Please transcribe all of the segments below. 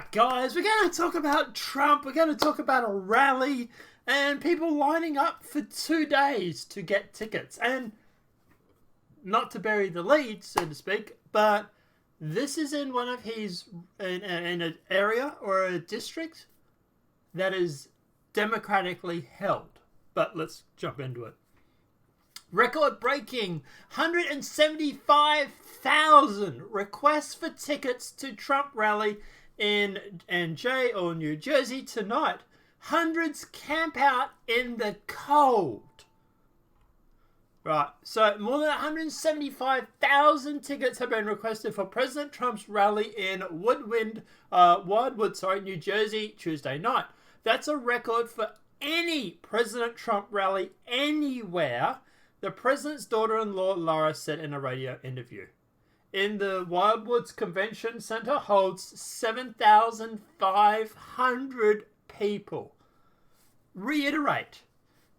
Alright guys, we're going to talk about Trump, we're going to talk about a rally and people lining up for 2 days to get tickets. And not to bury the lead, so to speak, but this is in one of his, in an area or a district that is democratically held. But let's jump into it. Record-breaking 175,000 requests for tickets to Trump rally in NJ or New Jersey tonight. Hundreds camp out in the cold. Right, so more than 175,000 tickets have been requested for President Trump's rally in Wildwood, New Jersey, Tuesday night. That's a record for any President Trump rally anywhere, the president's daughter-in-law, Laura, said in a radio interview. In the Wildwoods Convention Center holds 7,500 people. Reiterate,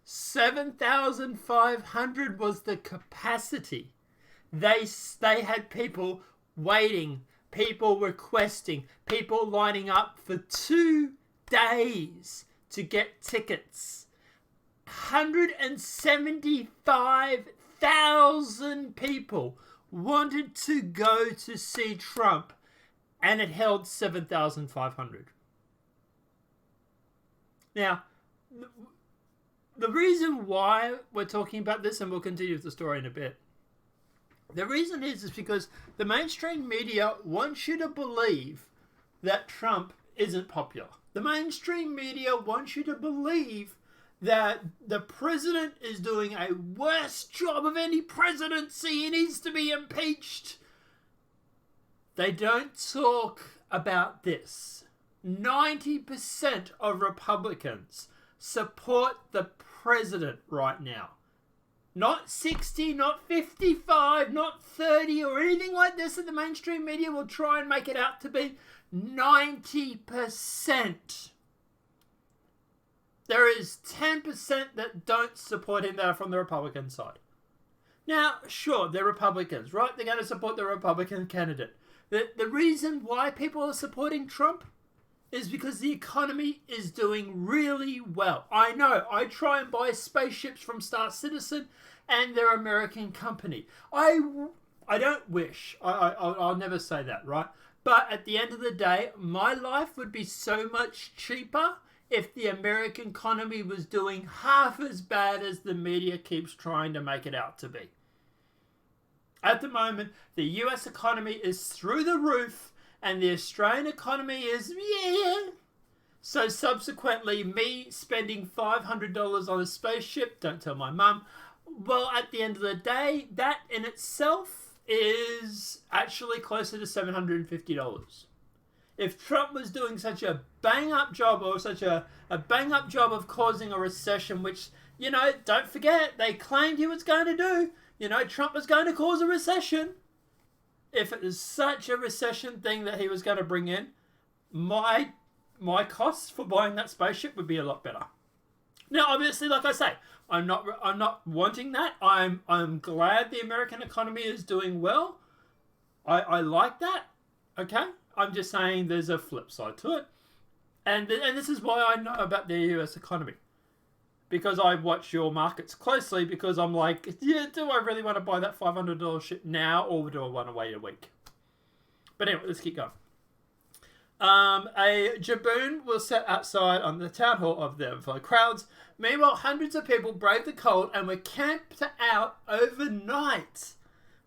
7,500 was the capacity. They had people waiting, people requesting, people lining up for 2 days to get tickets. 175,000 people wanted to go to see Trump, and it held 7,500. Now, the reason why we're talking about this, and we'll continue with the story in a bit, the reason is because the mainstream media wants you to believe that Trump isn't popular. The mainstream media wants you to believe that the president is doing a worse job of any presidency. He needs to be impeached. They don't talk about this. 90% of Republicans support the president right now. Not 60, not 55, not 30 or anything like this that the mainstream media will try and make it out to be. 90%. There is 10% that don't support him that are from the Republican side. Now, sure, they're Republicans, right? They're going to support the Republican candidate. The reason why people are supporting Trump is because the economy is doing really well. I know, I try and buy spaceships from Star Citizen and their American company. I don't wish, I'll never say that, right? But at the end of the day, my life would be so much cheaper if the American economy was doing half as bad as the media keeps trying to make it out to be. At the moment, the US economy is through the roof, and the Australian economy is, yeah. So subsequently, me spending $500 on a spaceship, don't tell my mum, well, at the end of the day, that in itself is actually closer to $750. If Trump was doing such a bang-up job, or such a bang-up job of causing a recession, which, you know, don't forget, they claimed he was going to do. You know, Trump was going to cause a recession. If it was such a recession thing that he was going to bring in, my costs for buying that spaceship would be a lot better. Now, obviously, like I say, I'm not wanting that. I'm glad the American economy is doing well. I like that. Okay? I'm just saying there's a flip side to it. And this is why I know about the US economy. Because I watch your markets closely, because I'm like, yeah, do I really want to buy that $500 ship now, or do I want to wait a week? But anyway, let's keep going. A jaboon was set outside on the town hall of the for crowds. Meanwhile, hundreds of people braved the cold and were camped out overnight.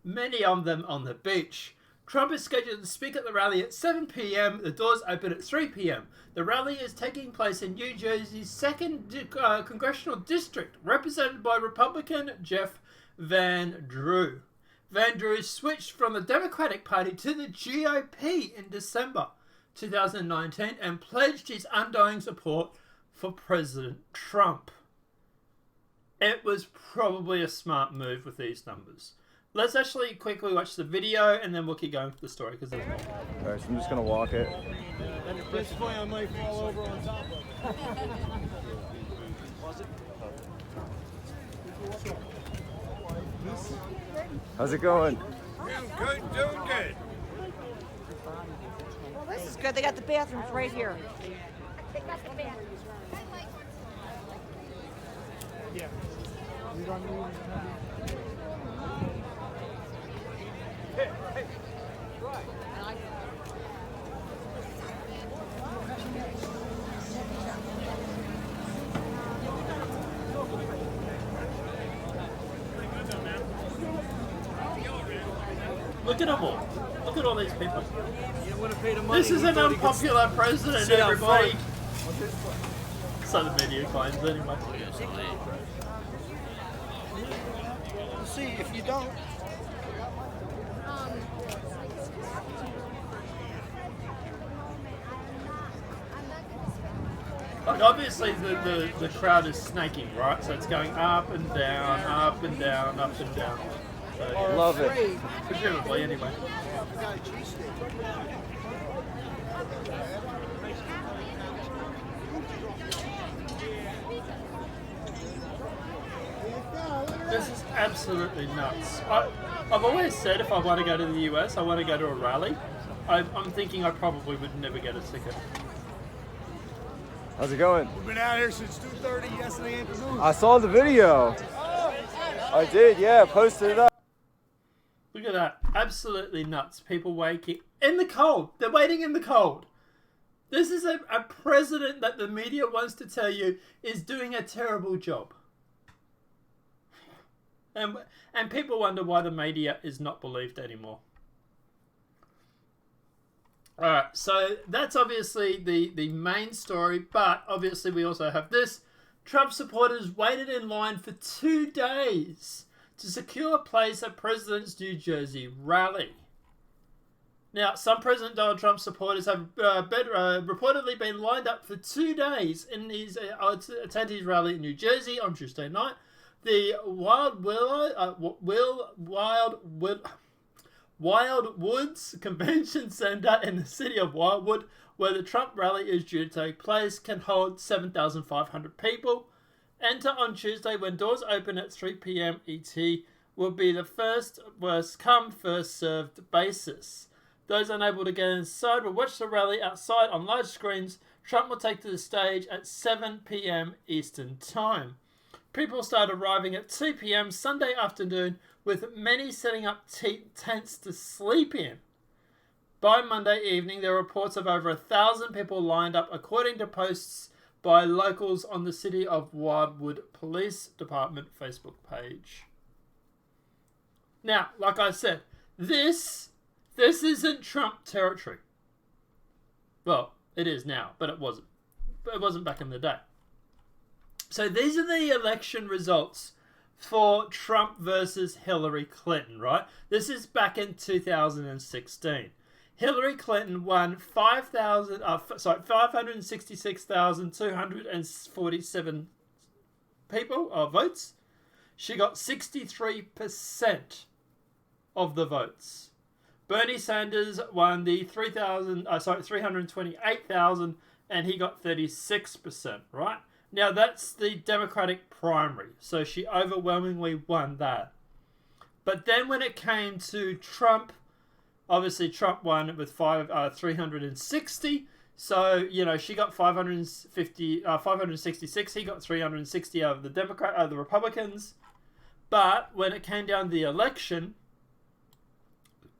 Many of them on the beach. Trump is scheduled to speak at the rally at 7 p.m. The doors open at 3 p.m. The rally is taking place in New Jersey's 2nd congressional district, represented by Republican Jeff Van Drew. Van Drew switched from the Democratic Party to the GOP in December 2019 and pledged his undying support for President Trump. It was probably a smart move with these numbers. Let's actually quickly watch the video, and then we'll keep going with the story, because there's more. Alright, so I'm just going to walk it. And at this point, I might fall over on top of it. How's it going? Good, doing good. Well, this is Good, they got the bathrooms right here. Yeah. You don't need Look at them all. Look at all these people. You would have paid him money. This is an unpopular president, sit out everybody. front. So the media claims anyway. See, if you don't. Like obviously the crowd is snaking, right? So it's going up and down, up and down, up and down. So, yeah. Love it. Presumably, anyway. This is absolutely nuts. I've always said if I want to go to the US, I want to go to a rally. I'm thinking I probably would never get a ticket. How's it going? We've been out here since 2:30 yesterday afternoon. I saw the video. I did, yeah. Posted it up. Look at that. Absolutely nuts. People waiting in the cold. They're waiting in the cold. This is a president that the media wants to tell you is doing a terrible job. And people wonder why the media is not believed anymore. Alright, so that's obviously the main story, but obviously we also have this. Trump supporters waited in line for 2 days to secure a place at President's New Jersey rally. Now, some President Donald Trump supporters have reportedly been lined up for 2 days in his attend his rally in New Jersey on Tuesday night. The Wildwoods Convention Center in the city of Wildwood, where the Trump rally is due to take place, can hold 7,500 people. Enter on Tuesday when doors open at 3 p.m. ET will be the first come, first served basis. Those unable to get inside will watch the rally outside on large screens. Trump will take to the stage at 7 p.m. Eastern Time. People start arriving at 2 p.m. Sunday afternoon, with many setting up tents to sleep in. By Monday evening, there are reports of over 1,000 people lined up, according to posts by locals on the City of Wildwood Police Department Facebook page. Now, like I said, this isn't Trump territory. Well, it is now, but it wasn't. But it wasn't back in the day. So these are the election results for Trump versus Hillary Clinton, right? This is back in 2016. Hillary Clinton won 566,247 votes. She got 63% of the votes. Bernie Sanders won the 328,000, and he got 36%, right? Now, that's the Democratic primary, so she overwhelmingly won that. But then when it came to Trump, obviously Trump won with 360, so, you know, she got 566, he got 360 out of the Republicans. But when it came down to the election,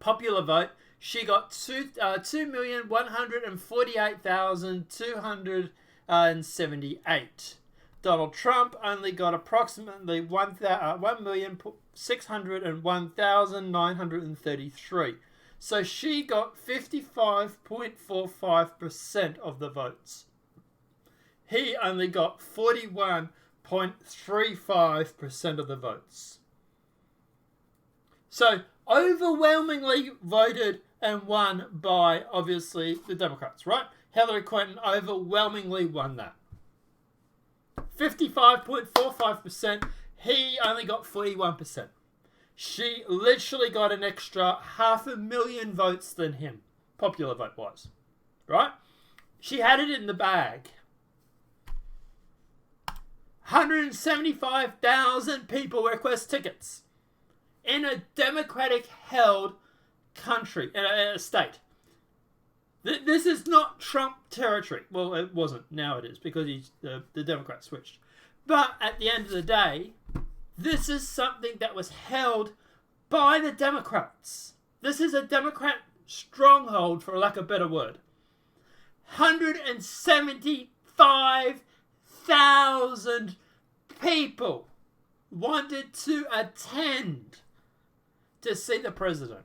popular vote, she got 2,148,278. Donald Trump only got approximately 1,601,933. So she got 55.45% of the votes. He only got 41.35% of the votes. So overwhelmingly voted and won by, obviously, the Democrats, right? Hillary Clinton overwhelmingly won that. 55.45%. He only got 41%. She literally got an extra 500,000 votes than him, popular vote-wise, right? She had it in the bag. 175,000 people request tickets in a Democratic-held country, in a state. This is not Trump territory. Well, it wasn't. Now it is because the Democrats switched. But at the end of the day, this is something that was held by the Democrats. This is a Democrat stronghold, for lack of a better word. 175,000 people wanted to attend to see the president.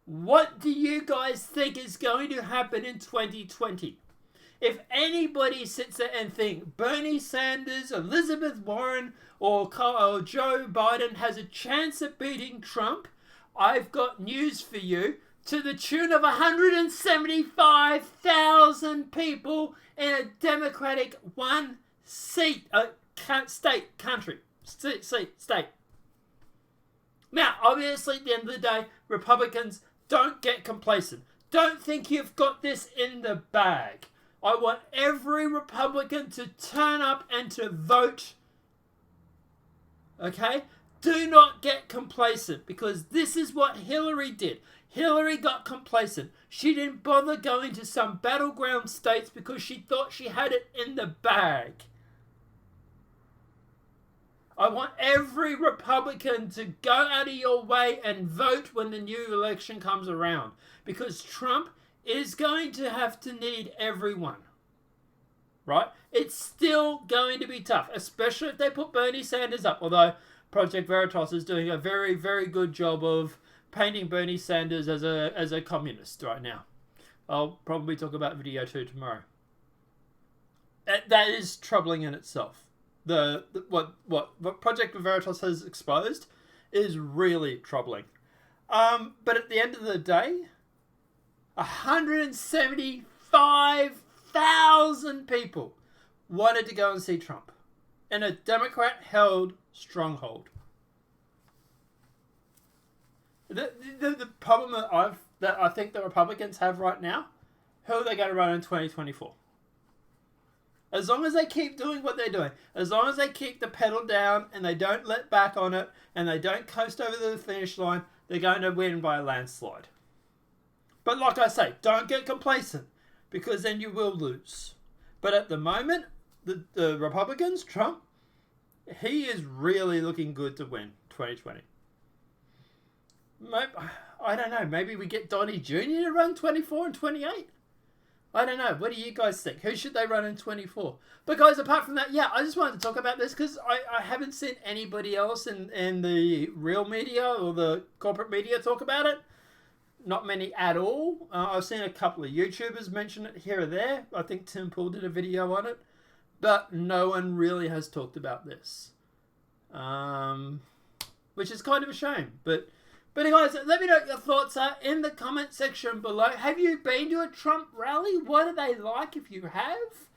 What do you guys think is going to happen in 2020? If anybody sits there and thinks Bernie Sanders, Elizabeth Warren, or Joe Biden has a chance of beating Trump, I've got news for you. To the tune of 175,000 people in a Democratic state. Now, obviously, at the end of the day, Republicans, don't get complacent. Don't think you've got this in the bag. I want every Republican to turn up and to vote. Okay? Do not get complacent, because this is what Hillary did. Hillary got complacent. She didn't bother going to some battleground states because she thought she had it in the bag. I want every Republican to go out of your way and vote when the new election comes around, because Trump is going to have to need everyone. Right? It's still going to be tough, especially if they put Bernie Sanders up, although Project Veritas is doing a very, very good job of painting Bernie Sanders as a communist right now. I'll probably talk about video 2 tomorrow. That is troubling in itself. What Project Veritas has exposed is really troubling. But at the end of the day, 175,000 people wanted to go and see Trump in a Democrat-held stronghold. The problem that I think the Republicans have right now, who are they going to run in 2024? As long as they keep doing what they're doing, as long as they keep the pedal down and they don't let back on it and they don't coast over the finish line, they're going to win by a landslide. But like I say, don't get complacent, because then you will lose. But at the moment, the Republicans, Trump, he is really looking good to win 2020. I don't know. Maybe we get Donnie Jr. to run 24 and 28. I don't know. What do you guys think? Who should they run in 24? But guys, apart from that, yeah, I just wanted to talk about this because I haven't seen anybody else in the real media or the corporate media talk about it. Not many at all. I've seen a couple of YouTubers mention it here or there. I think Tim Pool did a video on it. But no one really has talked about this. Which is kind of a shame. But guys, let me know what your thoughts are in the comment section below. Have you been to a Trump rally? What are they like if you have?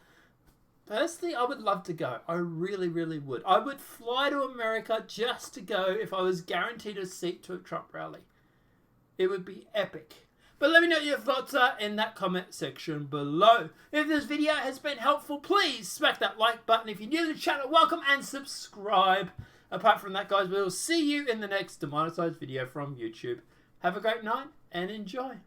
Personally, I would love to go. I really, really would. I would fly to America just to go if I was guaranteed a seat to a Trump rally. It would be epic. But let me know what your thoughts are in that comment section below. If this video has been helpful, please smack that like button. If you're new to the channel, welcome and subscribe. Apart from that, guys, we'll see you in the next demonetized video from YouTube. Have a great night and enjoy.